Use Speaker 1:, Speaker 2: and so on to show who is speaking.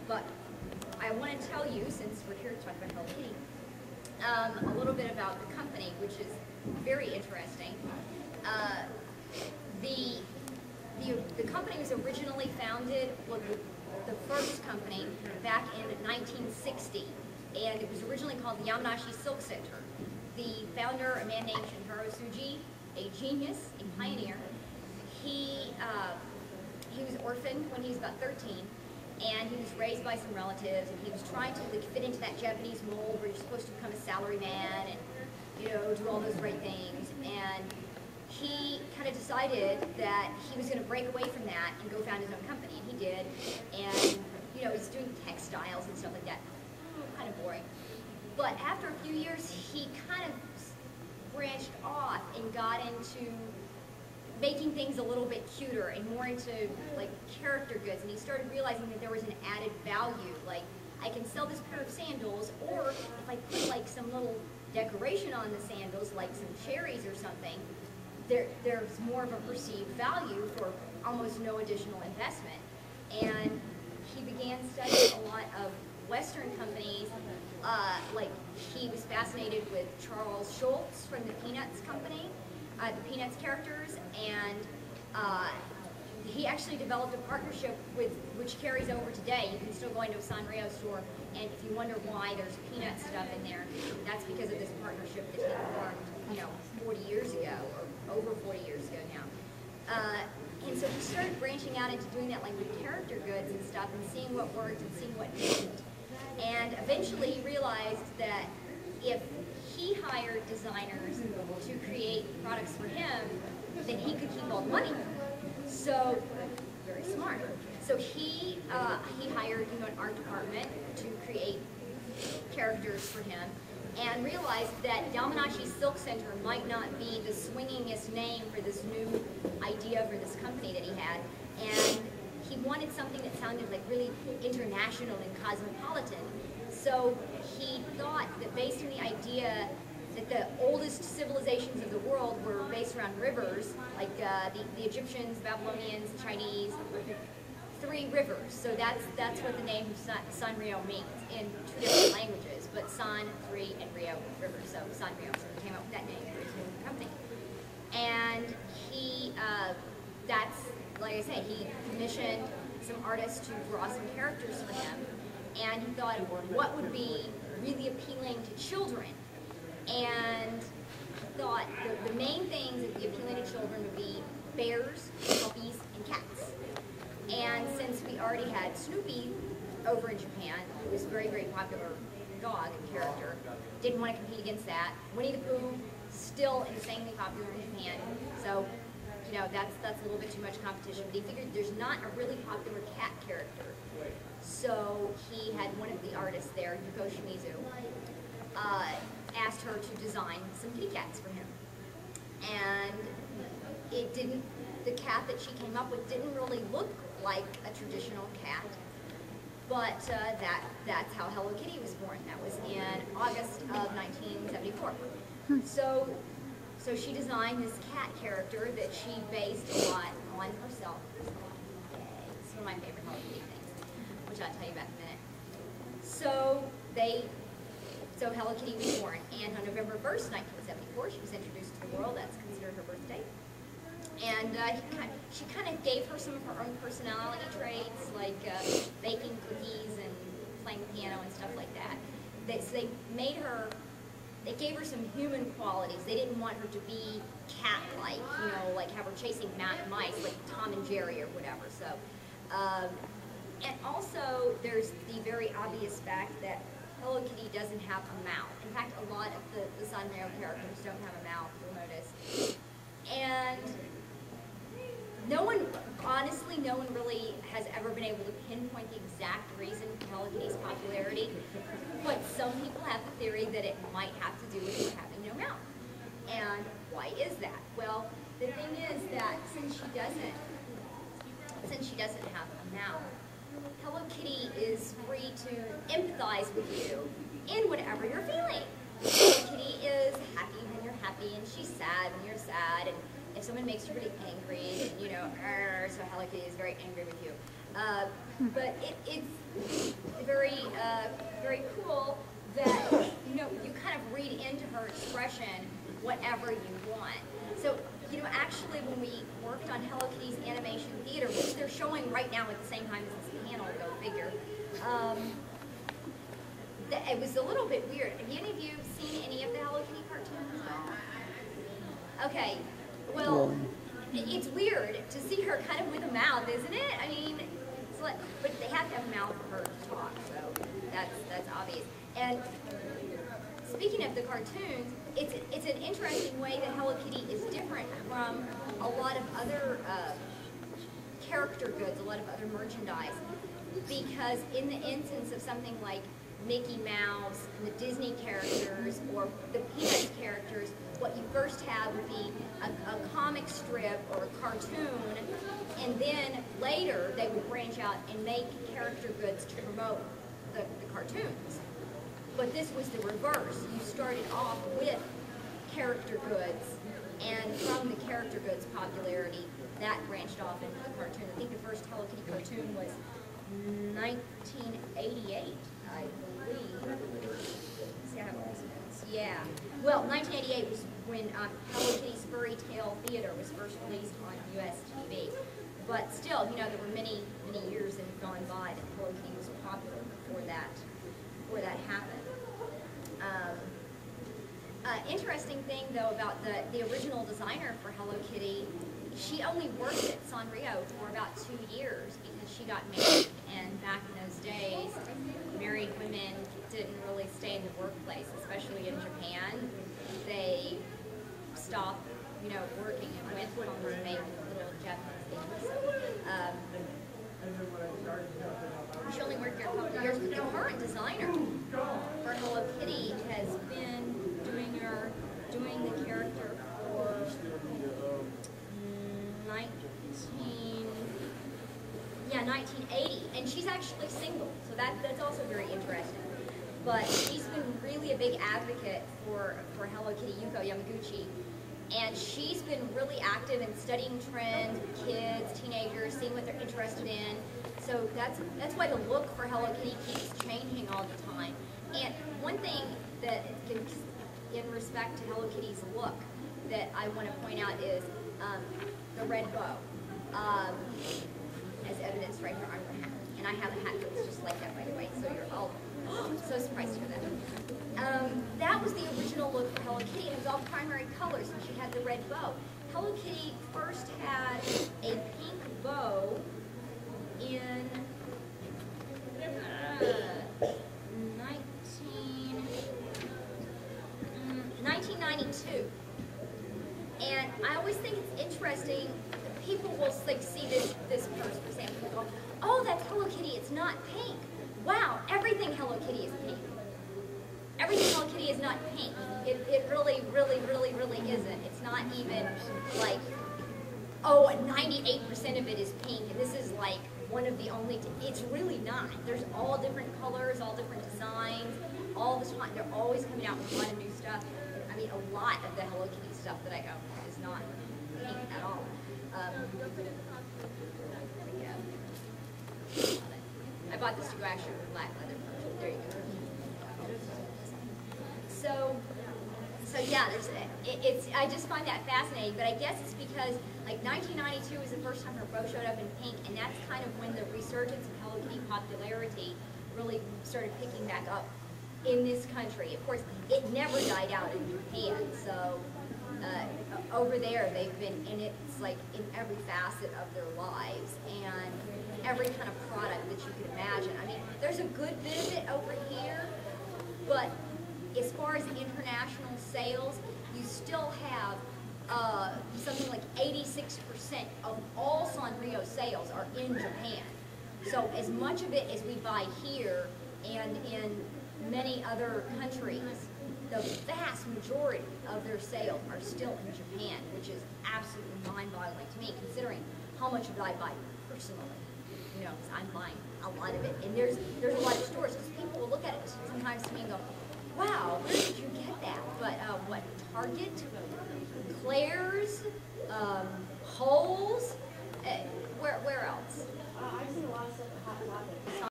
Speaker 1: But I want to tell you, since we're here to talk about Hello Kitty, a little bit about the company, which is very interesting. The company was originally founded, well, the first company, back in 1960, and it was originally called the Yamanashi Silk Center. The founder, a man named Shintaro Tsuji, a genius, a pioneer, he was orphaned when he was about 13, and he was raised by some relatives, and he was trying to fit into that Japanese mold where you're supposed to become a salaryman and, you know, do all those great things. And he kind of decided that he was going to break away from that and go found his own company, and he did. And, you know, he's doing textiles and stuff like that. Kind of boring. But after a few years, he kind of branched off and got into making things a little bit cuter and more into like character goods, and he started realizing that there was an added value. Like, I can sell this pair of sandals, or if I put like some little decoration on the sandals, like some cherries or something, there's more of a perceived value for almost no additional investment. And he began studying a lot of Western companies. Like, he was fascinated with Charles Schultz from the Peanuts company, the Peanuts characters, and he actually developed a partnership with, which carries over today. You can still go into a Sanrio store, and if you wonder why there's Peanut stuff in there, that's because of this partnership that he formed, you know, 40 years ago, or over 40 years ago now. And so he started branching out into doing that, like with character goods and stuff, and seeing what worked and seeing what didn't. And eventually he realized that if he hired designers to create products for him, then he could keep all the money. So, very smart. So he hired, you know, an art department to create characters for him, and realized that Yamanashi Silk Center might not be the swingingest name for this new idea for this company that he had, and he wanted something that sounded like really international and cosmopolitan. So he thought that based on the idea that the oldest civilizations of the world were based around rivers, like the Egyptians, Babylonians, the Chinese, 3 rivers. So that's what the name Sanrio means in 2 different languages, but San, 3, and Rio, rivers. So Sanrio, so he came up with that name for his new company. And he, that's, like I say, he commissioned some artists to draw some characters for him, and he thought, what would be really appealing to children? And thought the main things that would be appealing to children would be bears, puppies, and cats. And since we already had Snoopy over in Japan, who was a very, very popular dog character, didn't want to compete against that. Winnie the Pooh, still insanely popular in Japan. So, you know, that's a little bit too much competition. But he figured there's not a really popular cat character. So he had one of the artists there, Yuko Shimizu, asked her to design some kitty cats for him. And it didn't, the cat that she came up with didn't really look like a traditional cat. But that's how Hello Kitty was born. That was in August of 1974. So she designed this cat character that she based a lot on herself. It's one of my favorite Hello Kitty things, which I'll tell you about in a minute. So Hello Kitty was born, and on November 1st, 1974, she was introduced to the world. That's considered her birthday. And she kind of gave her some of her own personality traits, like baking cookies and playing the piano and stuff like that. So they made her, they gave her some human qualities. They didn't want her to be cat-like, you know, like have her chasing mice, like Tom and Jerry or whatever. So, and also there's the very obvious fact that Hello Kitty doesn't have a mouth. In fact, a lot of the Sanrio characters don't have a mouth, you'll notice. And honestly, no one really has ever been able to pinpoint the exact reason for Hello Kitty's popularity, but some people have the theory that it might have to do with her having no mouth. And why is that? Well, the thing is that since she doesn't have a mouth, Hello Kitty is free to empathize with you in whatever you're feeling. Hello Kitty is happy when you're happy, and she's sad when you're sad, and if someone makes you really angry, then, you know, so Hello Kitty is very angry with you. But very cool that, you know, you kind of read into her expression whatever you want. So, you know, actually when we worked on Hello Kitty's animation theater, which they're showing right now at the same time as this panel, go figure, it was a little bit weird. Have any of you seen any of the Hello Kitty cartoons at all? Okay, well, it's weird to see her kind of with a mouth, isn't it? I mean, it's like, but they have to have a mouth for her to talk, so that's obvious. And speaking of the cartoons, it's an interesting way that Hello Kitty is different from a lot of other character goods, a lot of other merchandise, because in the instance of something like Mickey Mouse and the Disney characters or the Peanuts characters, what you first have would be a comic strip or a cartoon, and then later they would branch out and make character goods to promote the cartoons. But this was the reverse. You started off with character goods, and from the character goods popularity, that branched off into the cartoon. I think the first Hello Kitty cartoon was 1988, I believe. See, I have all these notes. Yeah. Well, 1988 was when Hello Kitty's Furry Tale Theater was first released on US TV. But still, you know, there were many years that had gone by that Hello Kitty was popular before that happened. Interesting thing, though, about the original designer for Hello Kitty, she only worked at Sanrio for about 2 years because she got married, and back in those days, married women didn't really stay in the workplace, especially in Japan. They stopped, you know, working and went home to make little Japanese things. She only worked there a couple of years, but the current designer for Hello Kitty has been doing the character for 1980, and she's actually single, so that's also very interesting. But she's been really a big advocate for Hello Kitty, Yuko Yamaguchi, and she's been really active in studying trends with kids, teenagers, seeing what they're interested in. So that's why the look for Hello Kitty keeps changing all the time. And one thing that, in respect to Hello Kitty's look, that I want to point out is the red bow, as evidenced right here on her hat. And I have a hat that's just like that, by the way, so you're all so surprised to hear that. That was the original look for Hello Kitty, and it was all primary colors, and she had the red bow. Hello Kitty first had a pink bow in 1992. And I always think it's interesting, people will like see this first, for example, and go, oh, that's Hello Kitty, it's not pink. Wow, everything Hello Kitty is pink. Everything Hello Kitty is not pink. It really, really, really, really isn't. It's not even like, oh, 98% of it is pink, and this is like one of the only, it's really not. There's all different colors, all different designs, all the time. They're always coming out with a lot of new stuff. I mean, a lot of the Hello Kitty stuff that I own is not pink at all. I bought this to go actually with black leather version. There you go. So yeah, I just find that fascinating, but I guess it's because like 1992 was the first time her bow showed up in pink, and that's kind of when the resurgence of Hello Kitty popularity really started picking back up in this country. Of course, it never died out in Japan, so over there they've been, and it's like in every facet of their lives, and every kind of product that you can imagine. I mean, there's a good bit of it over here, but as far as international sales, you still have something like 86% of all Sanrio sales are in Japan. So as much of it as we buy here and in many other countries, the vast majority of their sales are still in Japan, which is absolutely mind-boggling to me, considering how much of it I buy personally. You know, because I'm buying a lot of it, and there's a lot of stores, because people will look at it sometimes to me and go, wow, where did you get that? But what, Target?